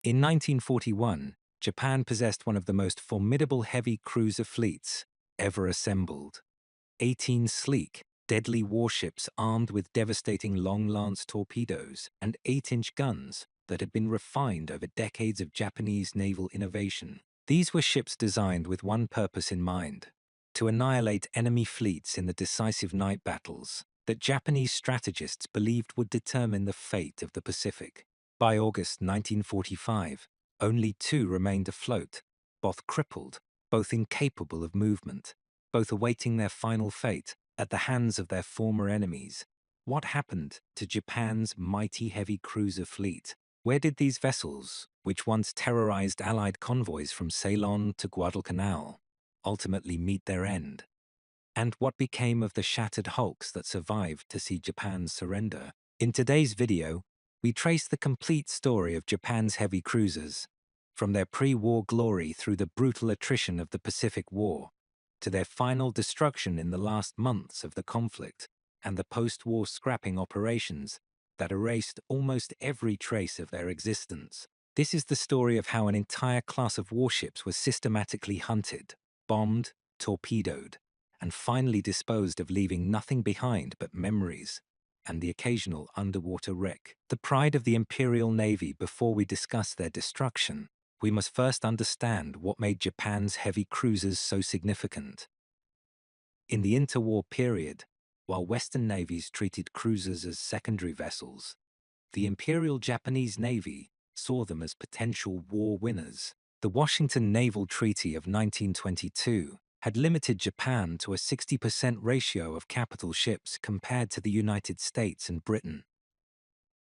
In 1941, Japan possessed one of the most formidable heavy cruiser fleets ever assembled. 18 sleek, deadly warships armed with devastating long-lance torpedoes and 8-inch guns that had been refined over decades of Japanese naval innovation. These were ships designed with one purpose in mind: to annihilate enemy fleets in the decisive night battles that Japanese strategists believed would determine the fate of the Pacific. By August 1945, only two remained afloat, both crippled, both incapable of movement, both awaiting their final fate at the hands of their former enemies. What happened to Japan's mighty heavy cruiser fleet? Where did these vessels, which once terrorized Allied convoys from Ceylon to Guadalcanal, ultimately meet their end? And what became of the shattered hulks that survived to see Japan's surrender? In today's video, we trace the complete story of Japan's heavy cruisers, from their pre-war glory through the brutal attrition of the Pacific War, to their final destruction in the last months of the conflict and the post-war scrapping operations that erased almost every trace of their existence. This is the story of how an entire class of warships was systematically hunted, bombed, torpedoed, and finally disposed of, leaving nothing behind but memories and the occasional underwater wreck. The pride of the Imperial Navy. Before we discuss their destruction, we must first understand what made Japan's heavy cruisers so significant. In the interwar period, while Western navies treated cruisers as secondary vessels, the Imperial Japanese Navy saw them as potential war winners. The Washington Naval Treaty of 1922 had limited Japan to a 60% ratio of capital ships compared to the United States and Britain.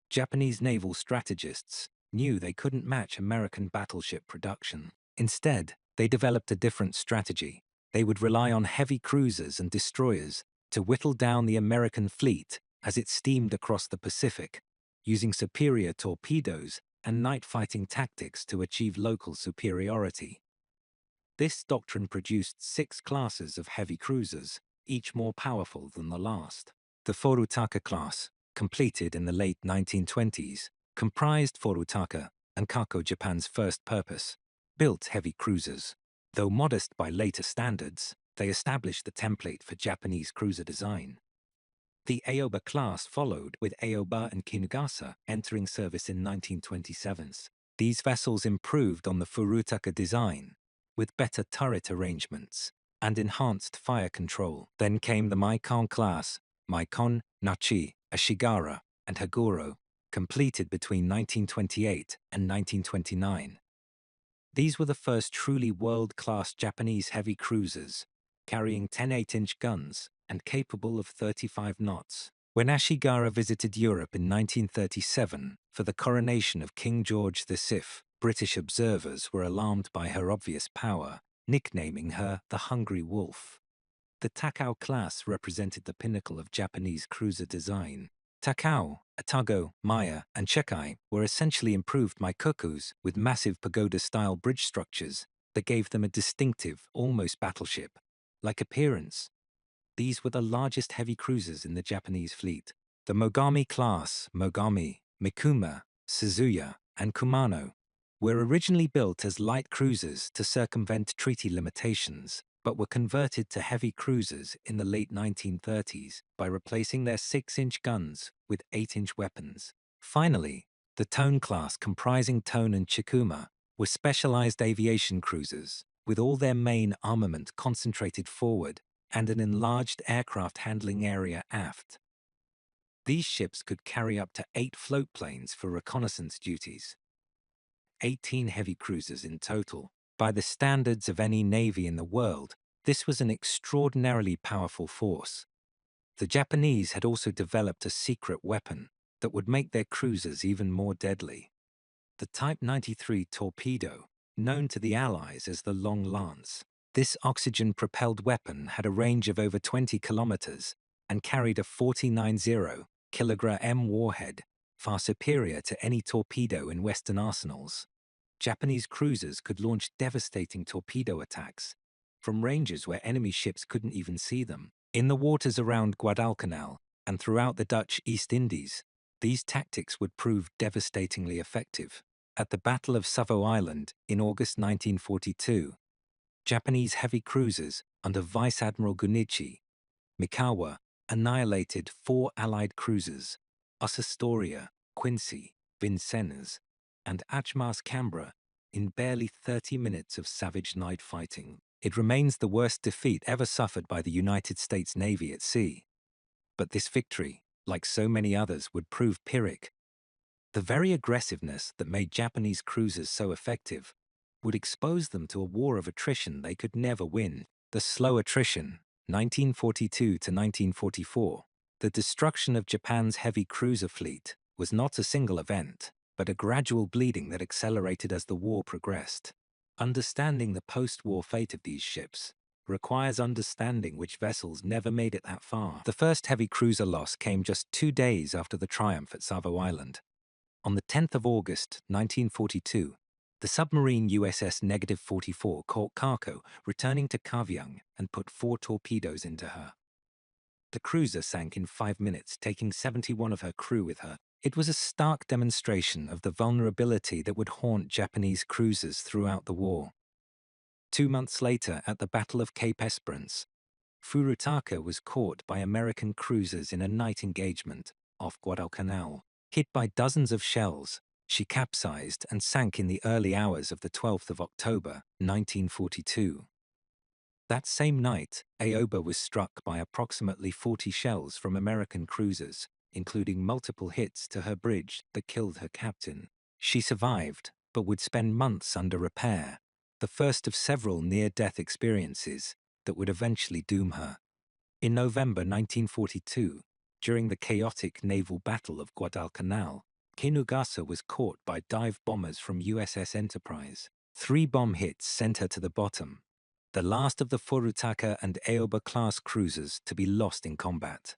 Japanese naval strategists knew they couldn't match American battleship production. Instead, they developed a different strategy. They would rely on heavy cruisers and destroyers to whittle down the American fleet as it steamed across the Pacific, using superior torpedoes and night-fighting tactics to achieve local superiority. This doctrine produced 6 classes of heavy cruisers, each more powerful than the last. The Furutaka class, completed in the late 1920s, comprised Furutaka and Kako, Japan's first purpose-built heavy cruisers. Though modest by later standards, they established the template for Japanese cruiser design. The Aoba class followed, with Aoba and Kinugasa entering service in 1927. These vessels improved on the Furutaka design, with better turret arrangements and enhanced fire control. Then came the Myōkō class, Myōkō, Nachi, Ashigara, and Haguro, completed between 1928 and 1929. These were the first truly world-class Japanese heavy cruisers, carrying 10 8-inch guns and capable of 35 knots. When Ashigara visited Europe in 1937 for the coronation of King George VI, British observers were alarmed by her obvious power, nicknaming her the Hungry Wolf. The Takao class represented the pinnacle of Japanese cruiser design. Takao, Atago, Maya, and Chekai were essentially improved Myōkōs with massive pagoda-style bridge structures that gave them a distinctive, almost battleship-like appearance. These were the largest heavy cruisers in the Japanese fleet. The Mogami class, Mogami, Mikuma, Suzuya, and Kumano, were originally built as light cruisers to circumvent treaty limitations, but were converted to heavy cruisers in the late 1930s by replacing their 6-inch guns with 8-inch weapons. Finally, the Tone class, comprising Tone and Chikuma, were specialized aviation cruisers, with all their main armament concentrated forward and an enlarged aircraft handling area aft. These ships could carry up to 8 float planes for reconnaissance duties. 18 heavy cruisers in total. By the standards of any navy in the world, this was an extraordinarily powerful force. The Japanese had also developed a secret weapon that would make their cruisers even more deadly. The Type 93 torpedo, known to the Allies as the Long Lance. This oxygen-propelled weapon had a range of over 20 kilometers and carried a 40-90 kg warhead, far superior to any torpedo in Western arsenals. Japanese cruisers could launch devastating torpedo attacks from ranges where enemy ships couldn't even see them. In the waters around Guadalcanal and throughout the Dutch East Indies, these tactics would prove devastatingly effective. At the Battle of Savo Island in August 1942, Japanese heavy cruisers under Vice Admiral Gunichi Mikawa annihilated 4 Allied cruisers, Astoria, Quincy, Vincennes, and HMAS Canberra, in barely 30 minutes of savage night fighting. It remains the worst defeat ever suffered by the United States Navy at sea. But this victory, like so many others, would prove Pyrrhic. The very aggressiveness that made Japanese cruisers so effective would expose them to a war of attrition they could never win. The slow attrition, 1942 to 1944, the destruction of Japan's heavy cruiser fleet, was not a single event, but a gradual bleeding that accelerated as the war progressed. Understanding the post-war fate of these ships requires understanding which vessels never made it that far. The first heavy cruiser loss came just 2 days after the triumph at Savo Island. On the 10th of August, 1942, the submarine USS -44 caught Takao returning to Kavieng and put 4 torpedoes into her. The cruiser sank in 5 minutes, taking 71 of her crew with her. It was a stark demonstration of the vulnerability that would haunt Japanese cruisers throughout the war. 2 months later, at the Battle of Cape Esperance, Furutaka was caught by American cruisers in a night engagement off Guadalcanal. Hit by dozens of shells, she capsized and sank in the early hours of the 12th of October, 1942. That same night, Aoba was struck by approximately 40 shells from American cruisers, including multiple hits to her bridge that killed her captain. She survived, but would spend months under repair, the first of several near-death experiences that would eventually doom her. In November 1942, during the chaotic naval battle of Guadalcanal, Kinugasa was caught by dive bombers from USS Enterprise. 3 bomb hits sent her to the bottom, the last of the Furutaka and Aoba-class cruisers to be lost in combat.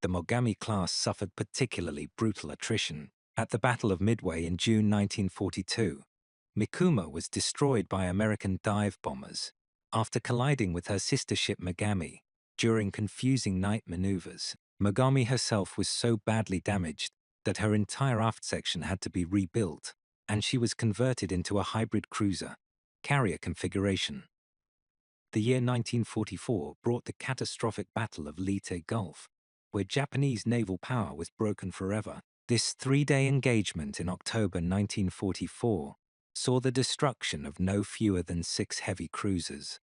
The Mogami class suffered particularly brutal attrition. At the Battle of Midway in June 1942, Mikuma was destroyed by American dive bombers after colliding with her sister ship Mogami during confusing night maneuvers. Mogami herself was so badly damaged that her entire aft section had to be rebuilt, and she was converted into a hybrid cruiser carrier configuration. The year 1944 brought the catastrophic Battle of Leyte Gulf, where Japanese naval power was broken forever. This 3-day engagement in October 1944 saw the destruction of no fewer than 6 heavy cruisers.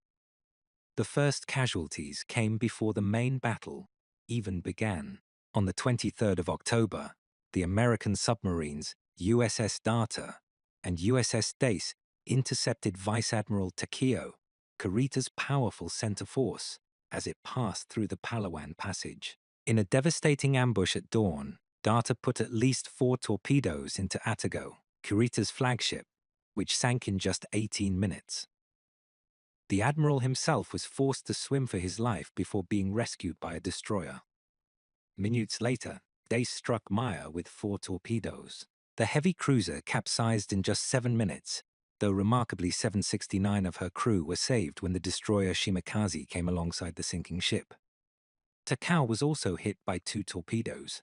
The first casualties came before the main battle even began. On the 23rd of October, the American submarines USS Data and USS Dace intercepted Vice Admiral Takao, Kurita's powerful center force, as it passed through the Palawan Passage. In a devastating ambush at dawn, Data put at least 4 torpedoes into Atago, Kurita's flagship, which sank in just 18 minutes. The admiral himself was forced to swim for his life before being rescued by a destroyer. Minutes later, Dace struck Maya with 4 torpedoes. The heavy cruiser capsized in just 7 minutes, though remarkably 769 of her crew were saved when the destroyer Shimakaze came alongside the sinking ship. Takao was also hit by 2 torpedoes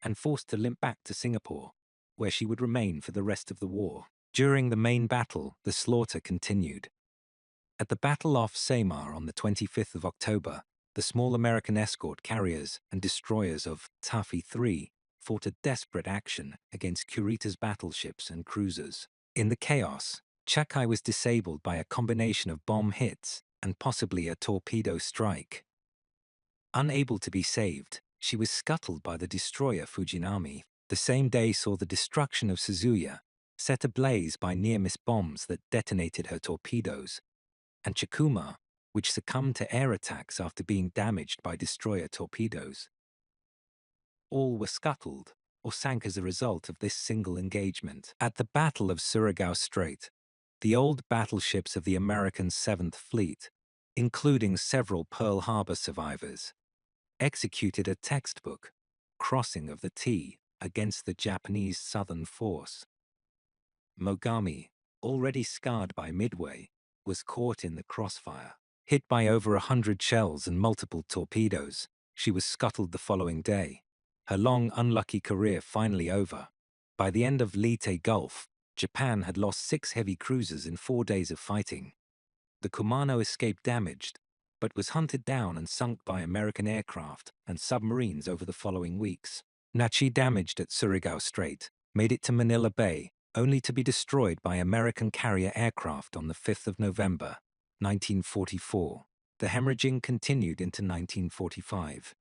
and forced to limp back to Singapore, where she would remain for the rest of the war. During the main battle, the slaughter continued. At the battle off Samar on the 25th of October, the small American escort carriers and destroyers of Taffy III fought a desperate action against Kurita's battleships and cruisers. In the chaos, Chakai was disabled by a combination of bomb hits and possibly a torpedo strike. Unable to be saved, she was scuttled by the destroyer Fujinami. The same day saw the destruction of Suzuya, set ablaze by near-miss bombs that detonated her torpedoes, and Chikuma, which succumbed to air attacks after being damaged by destroyer torpedoes. All were scuttled or sank as a result of this single engagement. At the Battle of Surigao Strait, the old battleships of the American 7th Fleet, including several Pearl Harbor survivors, executed a textbook crossing of the T against the Japanese Southern Force. Mogami, already scarred by Midway, was caught in the crossfire. Hit by over 100 shells and multiple torpedoes, she was scuttled the following day, her long, unlucky career finally over. By the end of Leyte Gulf, Japan had lost 6 heavy cruisers in 4 days of fighting. The Kumano escaped damaged, but was hunted down and sunk by American aircraft and submarines over the following weeks. Nachi, damaged at Surigao Strait, made it to Manila Bay, only to be destroyed by American carrier aircraft on the 5th of November, 1944. The hemorrhaging continued into 1945.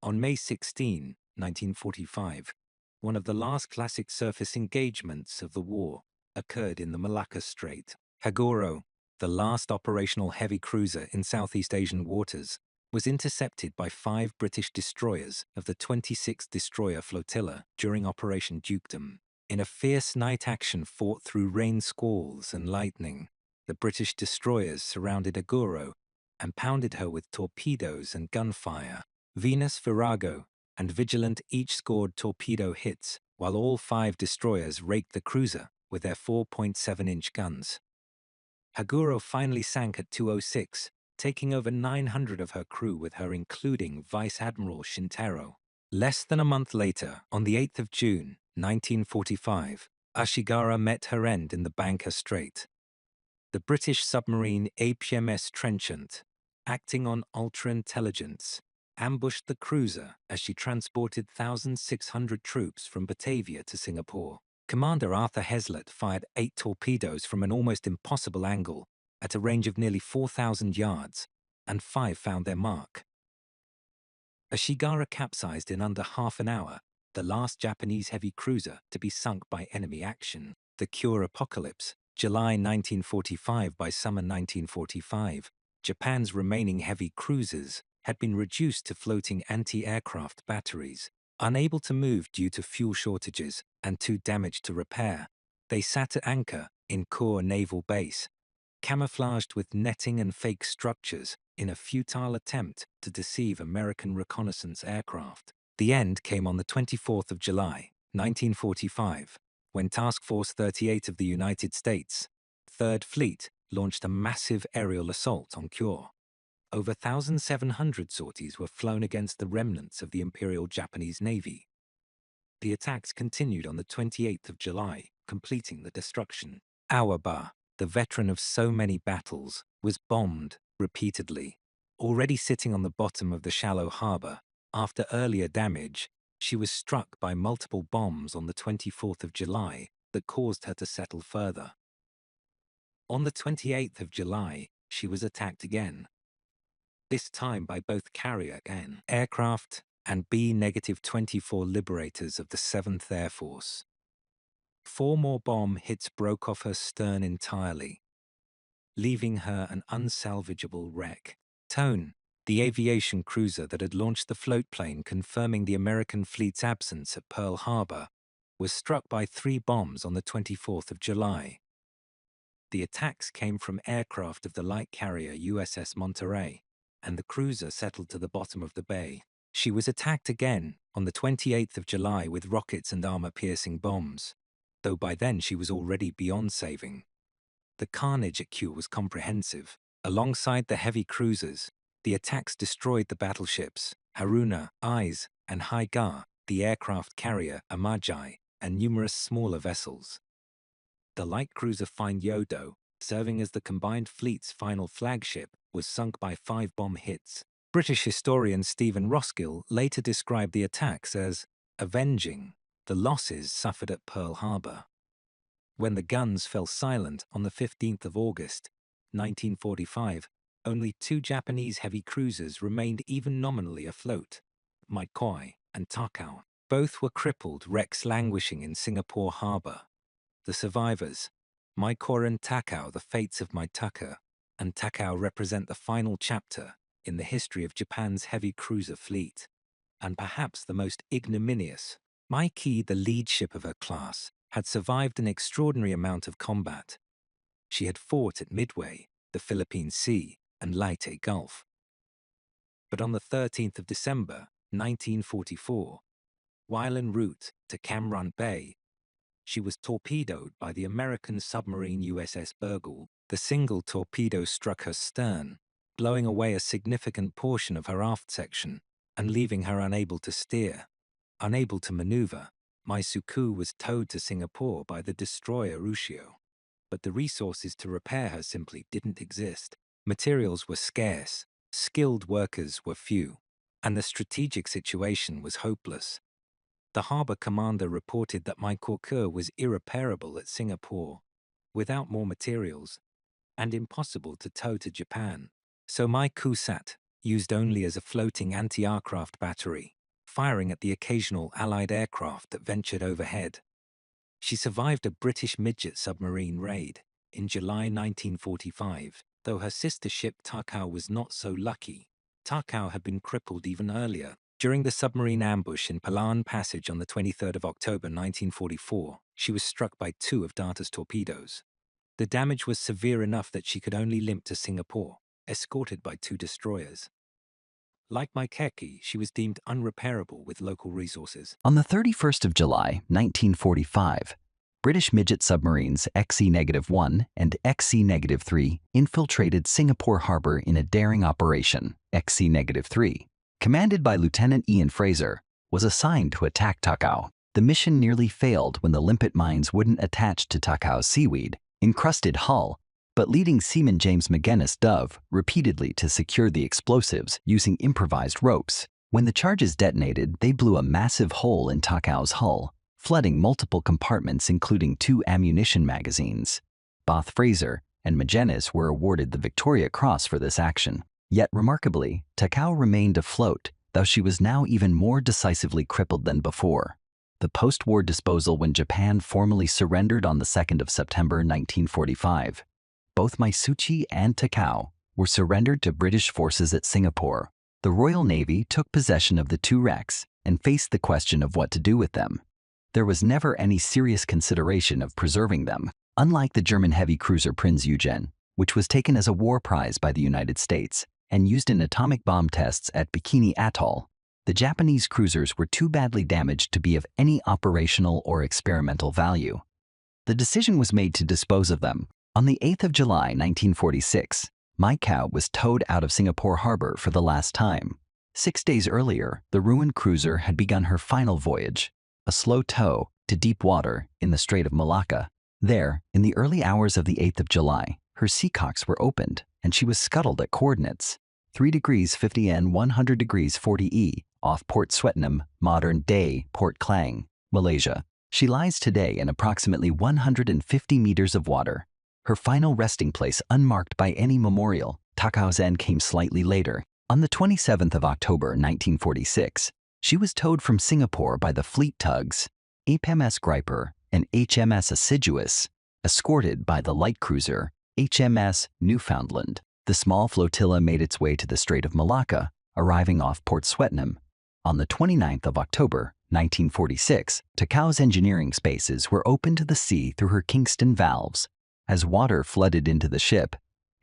On May 16, 1945, one of the last classic surface engagements of the war occurred in the Malacca Strait. Haguro, the last operational heavy cruiser in Southeast Asian waters, was intercepted by 5 British destroyers of the 26th Destroyer Flotilla during Operation Dukedom. In a fierce night action fought through rain squalls and lightning, the British destroyers surrounded Aguro and pounded her with torpedoes and gunfire. Venus, Virago, and Vigilant each scored torpedo hits, while all 5 destroyers raked the cruiser with their 4.7-inch guns. Haguro finally sank at 2:06, taking over 900 of her crew with her, including Vice Admiral Shintaro. Less than a month later, on the 8th of June, 1945, Ashigara met her end in the Banka Strait. The British submarine HMS Trenchant, acting on ultra-intelligence, ambushed the cruiser as she transported 1,600 troops from Batavia to Singapore. Commander Arthur Heslett fired 8 torpedoes from an almost impossible angle at a range of nearly 4,000 yards, and 5 found their mark. Ashigara capsized in under half an hour, the last Japanese heavy cruiser to be sunk by enemy action. The Cure Apocalypse, July 1945 by summer 1945, Japan's remaining heavy cruisers had been reduced to floating anti-aircraft batteries. Unable to move due to fuel shortages and too damaged to repair, they sat at anchor in Kure Naval Base, camouflaged with netting and fake structures in a futile attempt to deceive American reconnaissance aircraft. The end came on the 24th of July, 1945, when Task Force 38 of the United States, 3rd Fleet, launched a massive aerial assault on Kure. Over 1,700 sorties were flown against the remnants of the Imperial Japanese Navy. The attacks continued on the 28th of July, completing the destruction. Aoba, the veteran of so many battles, was bombed repeatedly. Already sitting on the bottom of the shallow harbor, after earlier damage, she was struck by multiple bombs on the 24th of July that caused her to settle further. On the 28th of July, she was attacked again, this time by both carrier and aircraft and B-24 Liberators of the 7th Air Force. 4 more bomb hits broke off her stern entirely, leaving her an unsalvageable wreck. Tone, the aviation cruiser that had launched the floatplane confirming the American fleet's absence at Pearl Harbor, was struck by 3 bombs on the 24th of July. The attacks came from aircraft of the light carrier USS Monterey, and the cruiser settled to the bottom of the bay. She was attacked again on the 28th of July with rockets and armor-piercing bombs, though by then she was already beyond saving. The carnage at Kure was comprehensive. Alongside the heavy cruisers, the attacks destroyed the battleships Haruna, Ise, and Haiga, the aircraft carrier Amagi, and numerous smaller vessels. The light cruiser Fine Yodo, serving as the combined fleet's final flagship, was sunk by 5 bomb hits. British historian Stephen Roskill later described the attacks as avenging the losses suffered at Pearl Harbor. When the guns fell silent on the 15th of August, 1945, only 2 Japanese heavy cruisers remained even nominally afloat, Myōkō and Takao. Both were crippled wrecks languishing in Singapore harbor. The survivors, Myōkō and Takao, the fates of Myōkō and Takao, represent the final chapter in the history of Japan's heavy cruiser fleet, and perhaps the most ignominious. Myōkō, the lead ship of her class, had survived an extraordinary amount of combat. She had fought at Midway, the Philippine Sea, and Leyte Gulf. But on the 13th of December, 1944, while en route to Cam Ranh Bay, she was torpedoed by the American submarine USS Burgle. The single torpedo struck her stern, blowing away a significant portion of her aft section and leaving her unable to steer, unable to maneuver, Myōkō was towed to Singapore by the destroyer Ushio, but the resources to repair her simply didn't exist. Materials were scarce, skilled workers were few, and the strategic situation was hopeless. The harbor commander reported that Myōkō was irreparable at Singapore, without more materials, and impossible to tow to Japan. So Myōkō used only as a floating anti-aircraft battery, firing at the occasional Allied aircraft that ventured overhead. She survived a British midget submarine raid in July 1945, though her sister ship Takao was not so lucky. Takao had been crippled even earlier. During the submarine ambush in Palan Passage on the 23rd of October 1944, she was struck by 2 of Data's torpedoes. The damage was severe enough that she could only limp to Singapore, escorted by 2 destroyers. Like Myōkō, she was deemed unrepairable with local resources. On the 31st of July, 1945, British midget submarines XE-1 and XE-3 infiltrated Singapore Harbor in a daring operation. XE-3, commanded by Lieutenant Ian Fraser, was assigned to attack Takao. The mission nearly failed when the limpet mines wouldn't attach to Takao's seaweed-encrusted hull, but leading seaman James McGuinness dove repeatedly to secure the explosives using improvised ropes. When the charges detonated, they blew a massive hole in Takao's hull, flooding multiple compartments including 2 ammunition magazines. Both Fraser and McGuinness were awarded the Victoria Cross for this action. Yet remarkably, Takao remained afloat, though she was now even more decisively crippled than before. The post-war disposal when Japan formally surrendered on the 2nd of September 1945. Both Myōkō and Takao were surrendered to British forces at Singapore. The Royal Navy took possession of the 2 wrecks and faced the question of what to do with them. There was never any serious consideration of preserving them, unlike the German heavy cruiser Prinz Eugen, which was taken as a war prize by the United States and used in atomic bomb tests at Bikini Atoll. The Japanese cruisers were too badly damaged to be of any operational or experimental value. The decision was made to dispose of them. On the 8th of July 1946, Myōkō was towed out of Singapore Harbor for the last time. 6 days earlier, the ruined cruiser had begun her final voyage, a slow tow to deep water in the Strait of Malacca. There, in the early hours of the 8th of July, her seacocks were opened and she was scuttled at coordinates 3 degrees 50 N 100 degrees 40 E off Port Swettenham, modern-day Port Klang, Malaysia. She lies today in approximately 150 meters of water. Her final resting place unmarked by any memorial. Takao's end came slightly later. On the 27th of October 1946, she was towed from Singapore by the fleet tugs HMS Griper and HMS Assiduous, escorted by the light cruiser HMS Newfoundland. The small flotilla made its way to the Strait of Malacca, arriving off Port Swettenham. On the 29th of October 1946, Takao's engineering spaces were opened to the sea through her Kingston valves. As water flooded into the ship,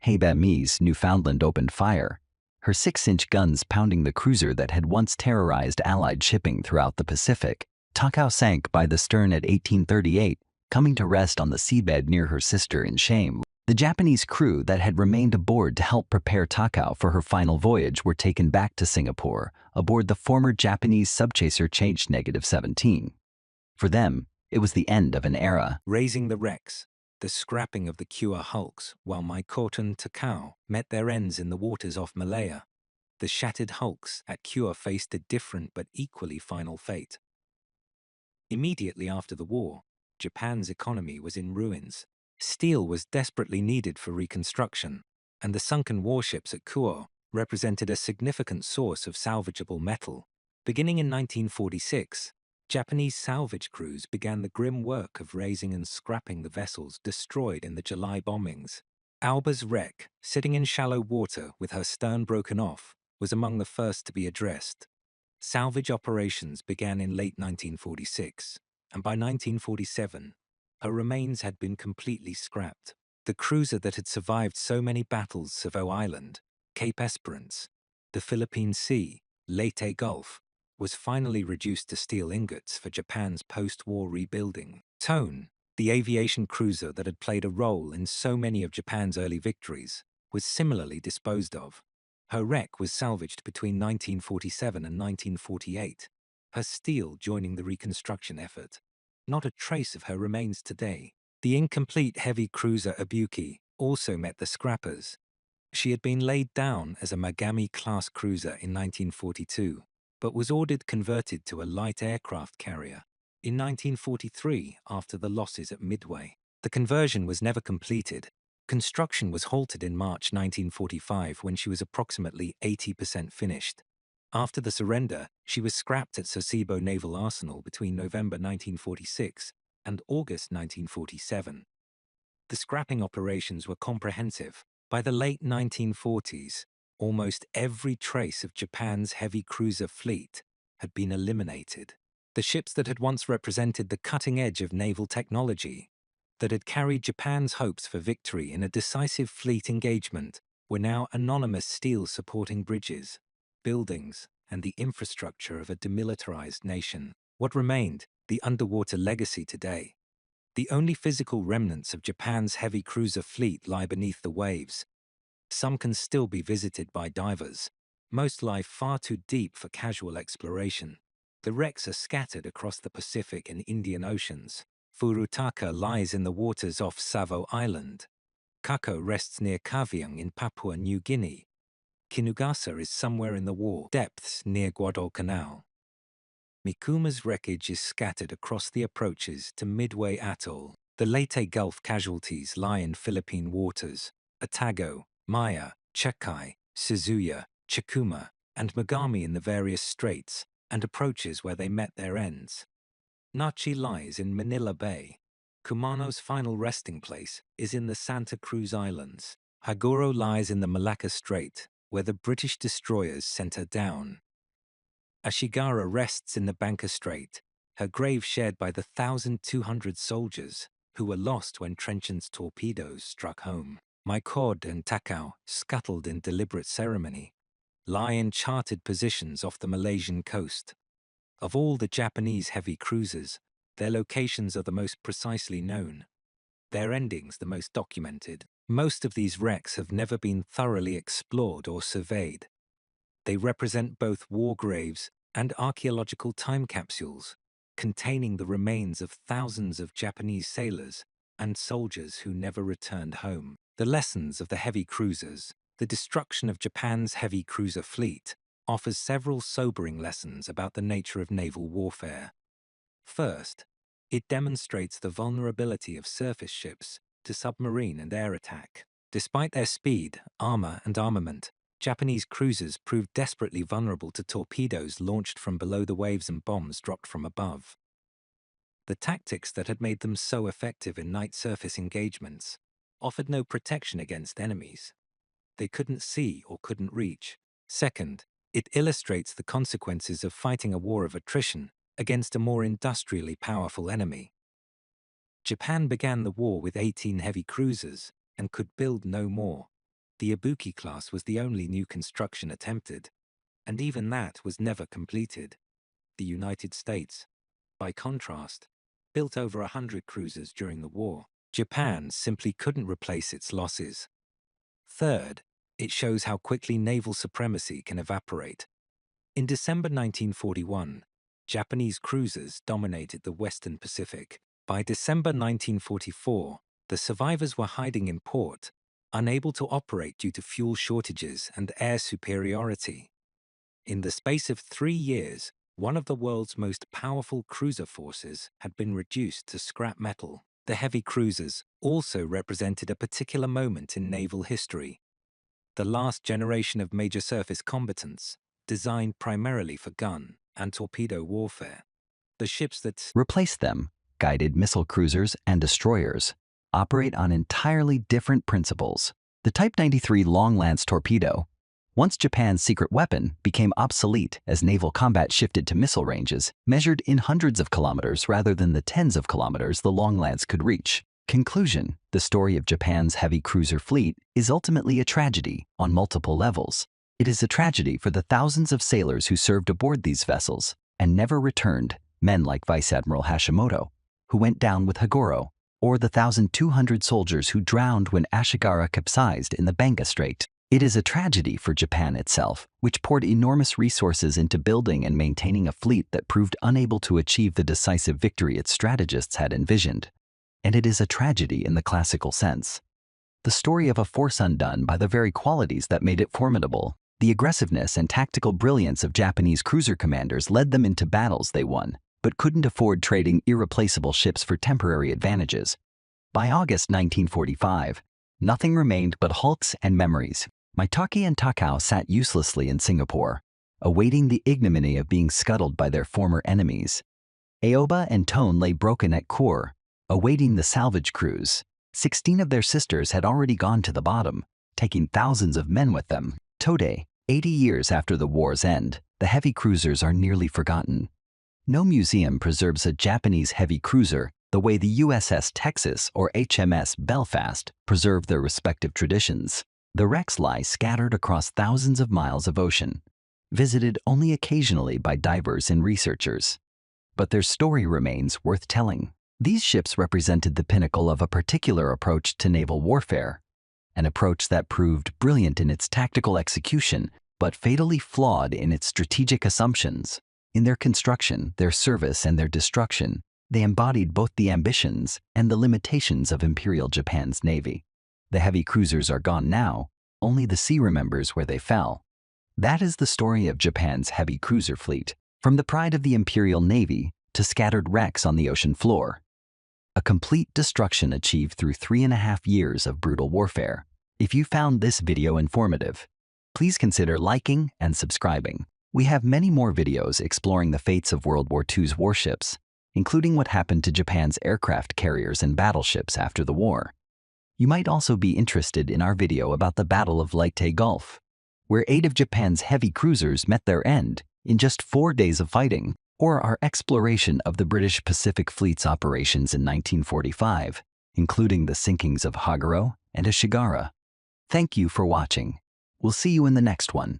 HMS Newfoundland opened fire, her 6-inch guns pounding the cruiser that had once terrorized Allied shipping throughout the Pacific. Takao sank by the stern at 1838, coming to rest on the seabed near her sister in shame. The Japanese crew that had remained aboard to help prepare Takao for her final voyage were taken back to Singapore aboard the former Japanese subchaser Change -17. For them, it was the end of an era. Raising the wrecks, the scrapping of the Kua hulks, while Myōkō and Takao met their ends in the waters off Malaya. The shattered hulks at Kua faced a different but equally final fate. Immediately after the war, Japan's economy was in ruins. Steel was desperately needed for reconstruction, and the sunken warships at Kua represented a significant source of salvageable metal. Beginning in 1946, Japanese salvage crews began the grim work of raising and scrapping the vessels destroyed in the July bombings. Aoba's wreck, sitting in shallow water with her stern broken off, was among the first to be addressed. Salvage operations began in late 1946, and by 1947, her remains had been completely scrapped. The cruiser that had survived so many battles, Savo Island, Cape Esperance, the Philippine Sea, Leyte Gulf, was finally reduced to steel ingots for Japan's post-war rebuilding. Tone, the aviation cruiser that had played a role in so many of Japan's early victories, was similarly disposed of. Her wreck was salvaged between 1947 and 1948, her steel joining the reconstruction effort. Not a trace of her remains today. The incomplete heavy cruiser Ibuki also met the scrappers. She had been laid down as a Magami-class cruiser in 1942, but was ordered converted to a light aircraft carrier in 1943 after the losses at Midway. The conversion was never completed. Construction was halted in March 1945 when she was approximately 80% finished. After the surrender, she was scrapped at Sasebo Naval Arsenal between November 1946 and August 1947. The scrapping operations were comprehensive. By the late 1940s, almost every trace of Japan's heavy cruiser fleet had been eliminated. The ships that had once represented the cutting edge of naval technology, that had carried Japan's hopes for victory in a decisive fleet engagement, were now anonymous steel supporting bridges, buildings, and the infrastructure of a demilitarized nation. What remained, the underwater legacy today. The only physical remnants of Japan's heavy cruiser fleet lie beneath the waves. Some can still be visited by divers. Most lie far too deep for casual exploration. The wrecks are scattered across the Pacific and Indian Oceans. Furutaka lies in the waters off Savo Island. Kako rests near Kavieng in Papua New Guinea. Kinugasa is somewhere in the war depths near Guadalcanal. Mikuma's wreckage is scattered across the approaches to Midway Atoll. The Leyte Gulf casualties lie in Philippine waters. Atago, Maya, Chekai, Suzuya, Chikuma, and Magami in the various straits and approaches where they met their ends. Nachi lies in Manila Bay. Kumano's final resting place is in the Santa Cruz Islands. Hagoro lies in the Malacca Strait, where the British destroyers sent her down. Ashigara rests in the Banka Strait, her grave shared by the 1,200 soldiers who were lost when Trenchant's torpedoes struck home. Myōkō and Takao, scuttled in deliberate ceremony, lie in charted positions off the Malaysian coast. Of all the Japanese heavy cruisers, their locations are the most precisely known, their endings the most documented. Most of these wrecks have never been thoroughly explored or surveyed. They represent both war graves and archaeological time capsules, containing the remains of thousands of Japanese sailors and soldiers who never returned home. The lessons of the heavy cruisers, the destruction of Japan's heavy cruiser fleet, offers several sobering lessons about the nature of naval warfare. First, it demonstrates the vulnerability of surface ships to submarine and air attack. Despite their speed, armor, and armament, Japanese cruisers proved desperately vulnerable to torpedoes launched from below the waves and bombs dropped from above. The tactics that had made them so effective in night surface engagements offered no protection against enemies they couldn't see or couldn't reach. Second, it illustrates the consequences of fighting a war of attrition against a more industrially powerful enemy. Japan began the war with 18 heavy cruisers and could build no more. The Ibuki class was the only new construction attempted, and even that was never completed. The United States, by contrast, built over 100 cruisers during the war. Japan simply couldn't replace its losses. Third, it shows how quickly naval supremacy can evaporate. In December 1941, Japanese cruisers dominated the Western Pacific. By December 1944, the survivors were hiding in port, unable to operate due to fuel shortages and air superiority. In the space of 3 years, one of the world's most powerful cruiser forces had been reduced to scrap metal. The heavy cruisers also represented a particular moment in naval history. The last generation of major surface combatants, designed primarily for gun and torpedo warfare. The ships that replaced them, guided missile cruisers and destroyers, operate on entirely different principles. The Type 93 Long Lance torpedo, once Japan's secret weapon, became obsolete as naval combat shifted to missile ranges measured in hundreds of kilometers rather than the tens of kilometers the Long Lance could reach. Conclusion: the story of Japan's heavy cruiser fleet is ultimately a tragedy on multiple levels. It is a tragedy for the thousands of sailors who served aboard these vessels and never returned, men like Vice Admiral Hashimoto, who went down with Hagoro, or the 1,200 soldiers who drowned when Ashigara capsized in the Benga Strait. It is a tragedy for Japan itself, which poured enormous resources into building and maintaining a fleet that proved unable to achieve the decisive victory its strategists had envisioned. And it is a tragedy in the classical sense. The story of a force undone by the very qualities that made it formidable. The aggressiveness and tactical brilliance of Japanese cruiser commanders led them into battles they won, but couldn't afford trading irreplaceable ships for temporary advantages. By August 1945, nothing remained but hulks and memories. Myōkō and Takao sat uselessly in Singapore, awaiting the ignominy of being scuttled by their former enemies. Aoba and Tone lay broken at Kure, awaiting the salvage crews. 16 of their sisters had already gone to the bottom, taking thousands of men with them. Today, 80 years after the war's end, the heavy cruisers are nearly forgotten. No museum preserves a Japanese heavy cruiser the way the USS Texas or HMS Belfast preserve their respective traditions. The wrecks lie scattered across thousands of miles of ocean, visited only occasionally by divers and researchers. But their story remains worth telling. These ships represented the pinnacle of a particular approach to naval warfare, an approach that proved brilliant in its tactical execution, but fatally flawed in its strategic assumptions. In their construction, their service, and their destruction, they embodied both the ambitions and the limitations of Imperial Japan's Navy. The heavy cruisers are gone now, only the sea remembers where they fell. That is the story of Japan's heavy cruiser fleet, from the pride of the Imperial Navy to scattered wrecks on the ocean floor. A complete destruction achieved through 3.5 years of brutal warfare. If you found this video informative, please consider liking and subscribing. We have many more videos exploring the fates of World War II's warships, including what happened to Japan's aircraft carriers and battleships after the war. You might also be interested in our video about the Battle of Leyte Gulf, where 8 of Japan's heavy cruisers met their end in just 4 days of fighting, or our exploration of the British Pacific Fleet's operations in 1945, including the sinkings of Haguro and Ashigara. Thank you for watching. We'll see you in the next one.